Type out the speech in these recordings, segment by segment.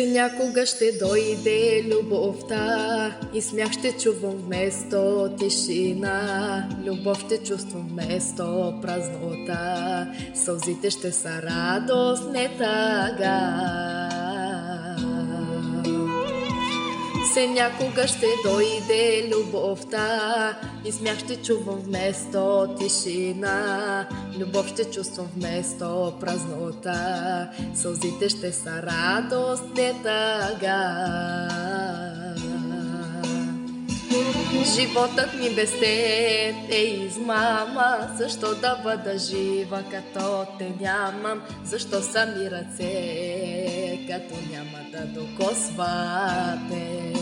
Се някога ще дойде любовта и смях ще чувам вместо тишина. Любов ще чувствам вместо празнота. Сълзите ще са радост, не тъга. Се някога ще дойде любовта и смях ще чувам вместо тишина. Любов ще чувствам вместо празнота. Сълзите ще са радост, не тъга. Животът ми без теб е измама. Защо да бъда жива, като те нямам? Защо са ми ръце, като няма да докосвате?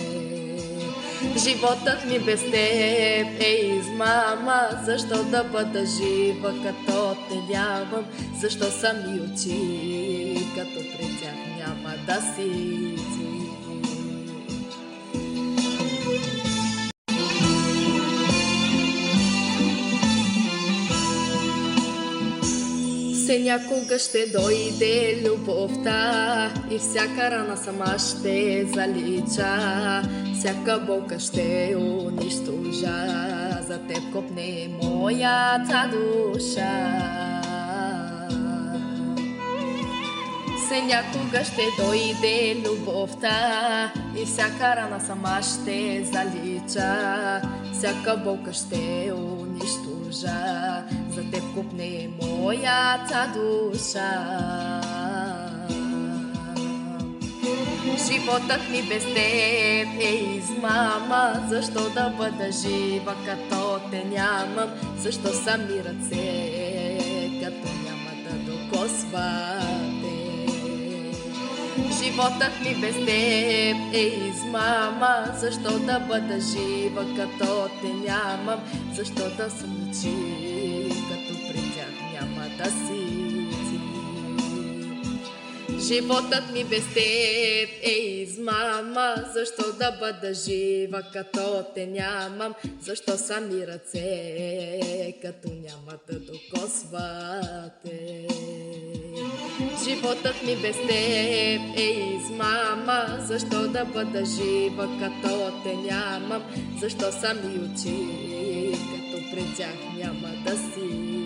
Животът ми без теб е измама. Защо да бъда жива, като те нямам? Защо са ми очи, като пред тях няма да си? Се някога ще дойде любовта и всяка рана сама ще залича. Всяка болка ще унищожа. За теб копне моята душа. Се някога ще дойде любовта и всяка рана сама ще залича. Всяка болка ще унищожа. За теб купне моята душа. Животът ми без теб е измама. Защо да бъда жива, като те нямам? Защо са ми ръце, като няма да докосвате? Животът ми без теб е измама. Защо да бъда жива, като те нямам? Защо да съм очи, като при тях няма да си? Животът ми без теб е измама. Защо да бъда жива, като те нямам? Защо са ми ръце, като няма да докосвате? Животът ми без теб е измама. Защо да бъда жива, като те нямам? Защо са ми очи, като пред тях няма да си?